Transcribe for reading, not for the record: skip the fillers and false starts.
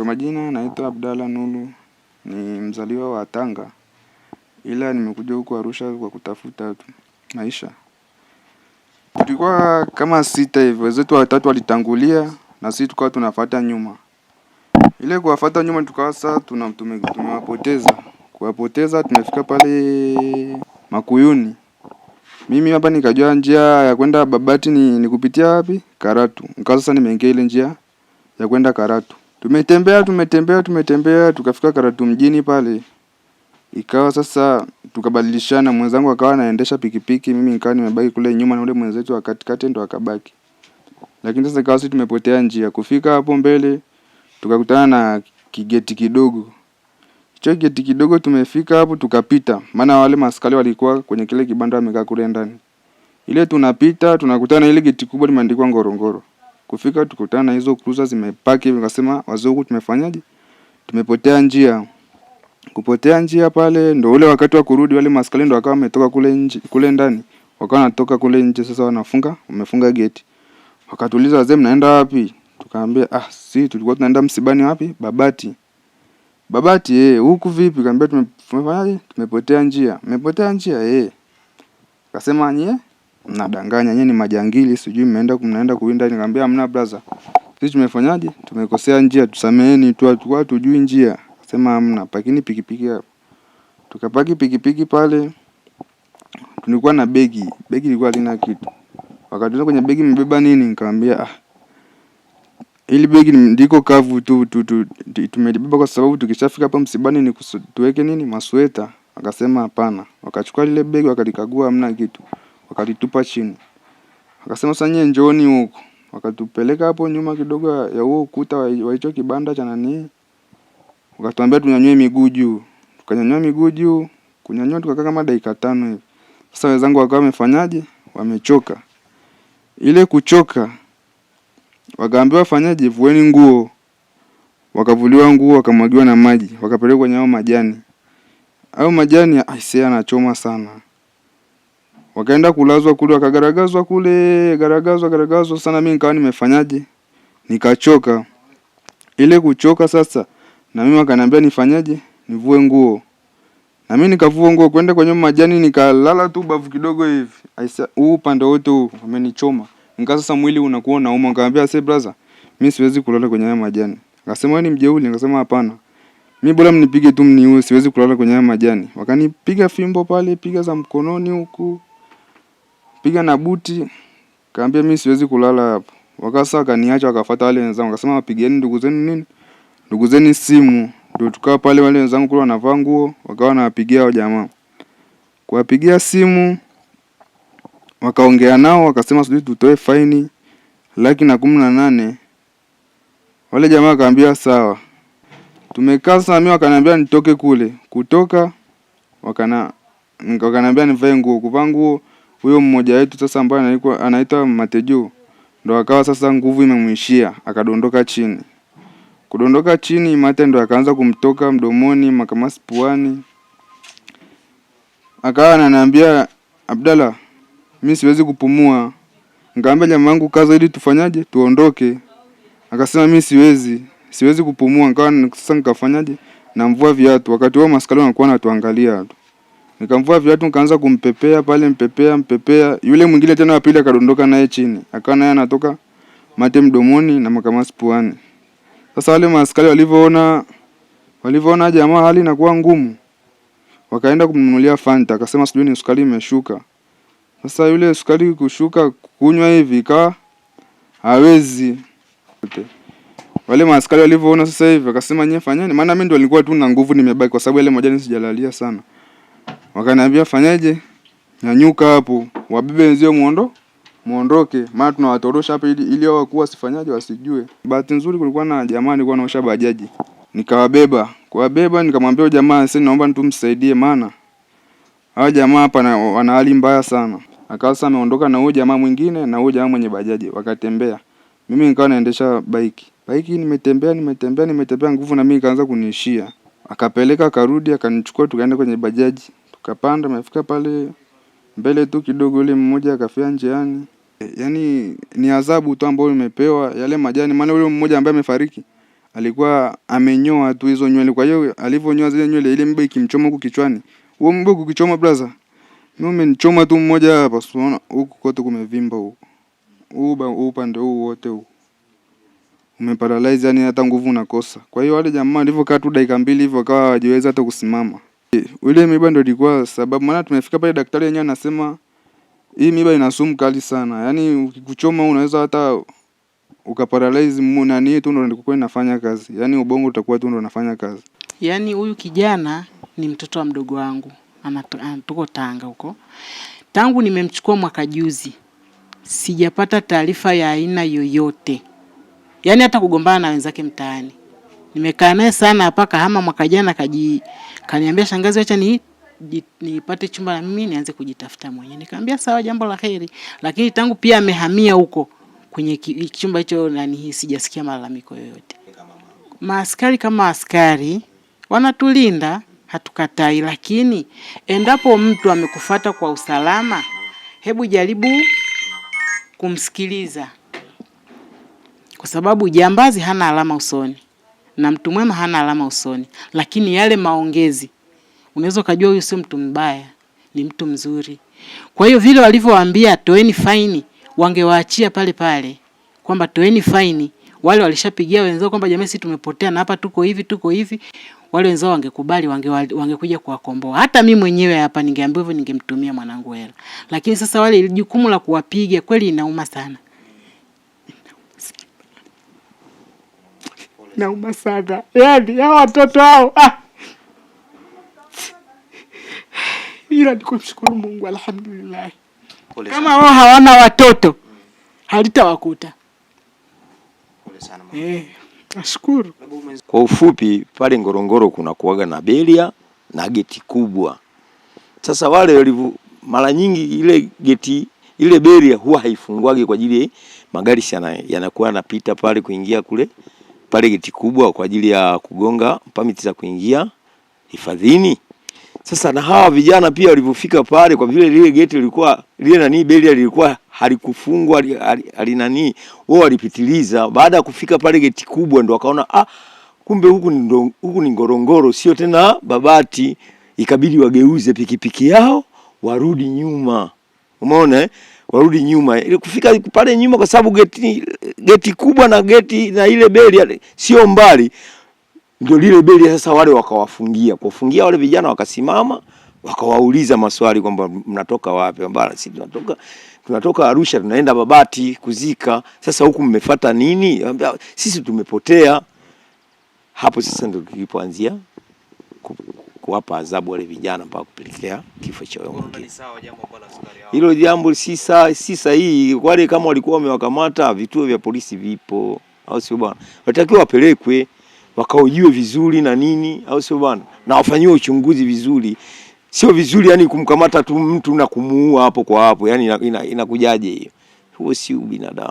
Kwa majina naitwa Abdalla Nulu, ni mzaliwa wa Tanga, ila nimekuja huku Arusha kwa kutafuta maisha. Tulikuwa kama 6 hivi, wenzetu watatu walitangulia na sisi tukawa tunafuata nyuma. Ile kuwafuata nyuma tukawa sasa tumewapoteza. Kuwapoteza tumefika pale Makuyuni. Mimi hapa nikajua njia ya kwenda Babati ni kupitia wapi? Karatu. Nikawa sasa nimeingia ile njia ya kwenda Karatu. Tumetembea tukafika Karatu mjini pale. Ikawa sasa tukabadilishana, mwenzangu akawa anaendesha pikipiki, mimi nikawa nimebaki kule nyuma na ule mwenzetu wa katikati ndo akabaki. Lakini sasa ikawa sisi tumepotea njia. Kufika hapo mbele tukakutana na kigeti kidogo. Hicho kigeti kidogo tumefika hapo tukapita. Maana wale maaskari walikuwa kwenye kile kibanda wamekaa kule ndani. Ile tunapita tunakutana ile geti kubwa limeandikwa Ngorongoro. Kufika tukutana na hizo cruiser zimepaki, wakasema wazungu tumefanyaje? Tumepotea njia. Kupotea njia pale ndo ule wakati wa kurudi wale maaskari ndo wakawa wametoka kule nje, kule ndani. Wakawa wanatoka kule nje sasa wamefunga geti. Wakatuuliza wazee mnaenda wapi? Tukaambia si tulikuwa tunaenda msibani wapi? Babati. Babati huku vipi? Kaambia tumefanyaje? Tumepotea njia. Mmepotea njia Akasema nyie mnadanganya, nyie ni majangili, sijui mnaenda kuwinda. Nikamwambia hamna brother. Sisi tumefanyaje? Tumekosea njia, tusameheni, tulikuwa tujui njia. Akasema hamna, pakini pikipiki hapo. Tukapaki pikipiki pale. Tulikuwa na begi ilikuwa halina kitu. Wakatuuliza kwenye begi mmebeba nini? Nikamwambia ili begi ndiko kavu tu tumelibeba kwa sababu tukishafika hapa msibani ni tuweke nini? Masweta. Akasema hapana. Wakachukua lile begi wakalikagua hamna kitu. Wakalitupa chini. Akasema sasa nyie njooni huko. Wakatupeleka hapo nyuma kidogo ya huo ukuta wa hicho kibanda cha nani. Wakatuambia tunyanyue miguu juu. Tukanyanyua miguu juu, kunyanyua tukakaa kama dakika 5 hivi. Sasa wenzangu wakawa wamefanyaje? Wamechoka. Ile kuchoka wakaambiwa wafanyaje? Vueni nguo. Wakavuliwa nguo, wakamwagiwa na maji, wakapelekwa kwenye hao majani. Hao majani aisee yanachoma sana. Wakaenda kulazwa kule, wakagaragazwa kule, garagazwa sana. Mimi nikawa nimefanyaje? Nikachoka. Ile kuchoka sasa na mimi wakaniambia nifanyaje? Nivue nguo. Na mimi nikavua nguo kwenda kwenye majani, nikalala tu bavu kidogo hivi. Aisee upande wote huu umenichoma. Nika sasa mwili unakuwa unauma. Nikamwambia say brother, mimi siwezi kulala kwenye haya majani. Akasema wewe ni mjeuri? Nikasema hapana. Mimi bora mnipige tu mniue, siwezi kulala kwenye haya majani. Wakanipiga fimbo pale, piga za mkononi huku, piga na buti. Kaambia mimi siwezi kulala hapo. Wakasa wakaniacha wakafuata wale wenzangu. Wakasema wapigeni ndugu zenu nini? Ndugu zenu simu. Ndio tukawa pale wale wenzangu kule wanavaa nguo, wakawa wanawapigia hao jamaa. Kuwapigia simu wakaongea nao, wakasema sisi tutoe faini 18,000. Wale jamaa wakaambia sawa. Tumekaa sana, mimi wakaniambia nitoke kule. Kutoka wakaniambia nivae nguo. Kuvaa nguo, huyo mmoja wetu sasa ambaye anaitwa Matejo ndo akawa sasa nguvu imemwishia, akadondoka chini. Kudondoka chini mate ndo akaanza kumtoka mdomoni, makamasi puani. Akawa ananiambia Abdalla, mimi siwezi kupumua. Nikamwambia jamaa wangu kaza ili tufanyaje? Tuondoke. Akasema mimi siwezi kupumua. Nikawa sasa nikafanyaje? Namvua viatu. Wakati huo maskari wanakuwa wanatuangalia tu. Nikamvua viatu nikaanza kumpepea pale, mpepea. Yule mwingine tena wa pili akadondoka naye chini. Akawa naye anatoka mate mdomoni na makamasi puani. Sasa wale maaskari walivyoona jamaa hali inakuwa ngumu, wakaenda kumnunulia Fanta. Akasema sijui ni sukari imeshuka. Sasa yule sukari kushuka kunywa hivi ikawa hawezi. Wale maaskari walivyoona sasa hivi wakasema nyie fanyeni, maana mimi ndo nilikuwa tu na nguvu nimebaki kwa sababu ile majani sijalalia sana. Wakaniambia fanyaje? Nyanyuka hapo, wabebe wenzio muondoke, maana tunawatorosha hapa ili hao wakuu wasifanyaje wasijue. Bahati nzuri kulikuwa na jamaa alikuwa anaosha bajaji. Nikawabeba. Kuwabeba nikamwambia jamaa sasa naomba msaidie maana hao jamaa hapa wana hali mbaya sana. Akawa sasa ameondoka na huyo jamaa mwingine na huyo jamaa mwenye bajaji wakatembea. Mimi nikawa naendesha bike. Nimetembea nguvu na mimi ikaanza kuniishia. Akapeleka akarudi akanichukua tukaenda kwenye bajaji. Tukapanda tumefika pale mbele tu kidogo yule mmoja akafia njiani. Yaani ni adhabu tu ambayo nimepewa yale majani, maana yule mmoja ambaye amefariki alikuwa amenyoa tu hizo nywele. Kwa hiyo alivyonyoa zile nywele, ile miba ikimchoma huku kichwani, huo miba kukichoma brother, mimi umenichoma tu mmoja hapa, unaona huku kote kumevimba huku. Upande huu wote huu umeparalyze, yani hata nguvu unakosa. Kwa hiyo wale jamaa walivyokaa tu dakika 2 hivyo wakawa hawajiweza hata kusimama. Ile miba ndio ilikuwa sababu, maana tumefika pale daktari yenyewe anasema hii miba ina sumu kali sana. Yaani ukikuchoma unaweza hata ukaparalyze nani tu ndio ndiko inafanya kazi. Yaani ubongo utakuwa tu ndio unafanya kazi. Yaani huyu kijana ni mtoto wa mdogo wangu. Anatoka Tanga huko. Tangu nimemchukua mwaka juzi, sijapata taarifa ya aina yoyote. Yaani hata kugombana na wenzake mtaani. Nimekaa naye sana hapa kahama mwaka jana kaniambia shangazi, acha nipate chumba na mimi nianze kujitafuta mwenyewe. Nikamwambia sawa, jambo la heri. Lakini tangu pia amehamia huko kwenye chumba hicho nani, sijasikia malalamiko yoyote. Maaskari kama askari wanatulinda, hatukatai, lakini endapo mtu amekufuata kwa usalama, hebu jaribu kumsikiliza. Kwa sababu jambazi hana alama usoni na mtu mwema hana alama usoni, lakini yale maongezi unaweza kujua huyu sio mtu mbaya, ni mtu mzuri. Kwa hiyo vile walivyowaambia toeni faini, wangewaachia pale pale kwamba toeni faini. Wale walishapigia wenzao kwamba jamii, sisi tumepotea na hapa tuko hivi, wale wenzao wangekubali, wangekuja kuwakomboa. Hata mimi mwenyewe hapa ningeambiwa hivyo, ningemtumia mwanangu hela. Lakini sasa wale jukumu la kuwapiga kweli inauma sana. Nauma sana. Yaani hao watoto hao. Ila nikumshukuru Mungu, alhamdulillah. Kama wao hawana watoto, halitawakuta. Pole sana mama. Nashukuru. Kwa ufupi, pale Ngorongoro kuna kuaga na beria na geti kubwa. Sasa wale mara nyingi ile geti, ile beria huwa haifungwagi kwa ajili magari yanakuwa yanapita pale kuingia kule. Pale geti kubwa kwa ajili ya kugonga permit za kuingia hifadhini. Sasa na hawa vijana pia walipofika pale, kwa vile lile geti lilikuwa beria lilikuwa halikufungwa nani, wao walipitiliza. Baada ya kufika pale geti kubwa ndo wakaona kumbe huku ni Ngorongoro, sio tena Babati. Ikabidi wageuze pikipiki yao warudi nyuma. Umeona warudi nyuma. Ili kufika pale nyuma, kwa sababu geti kubwa na geti na ile beria sio mbali, ndio lile beria sasa wale wakawafungia. Kufungia wale vijana wakasimama, wakawauliza maswali kwamba mnatoka wapi? Kwamba sisi tunatoka Arusha, tunaenda Babati kuzika. Sasa huku mmefuata nini? Sisi tumepotea. Hapo sasa ndio tulipoanzia kuwapa adhabu wale vijana mpaka kupelekea kifo cha wao. Hilo jambo si sahihi. Wale kama walikuwa wamewakamata, vituo vya polisi vipo, au sio bwana? Watakiwa wapelekwe wakaojiwe vizuri na nini, au sio bwana? Na wafanyiwe uchunguzi vizuri. Sio vizuri yani kumkamata tu mtu na kumuua hapo kwa hapo. Yani inakujaje hiyo? Huo si ubinadamu.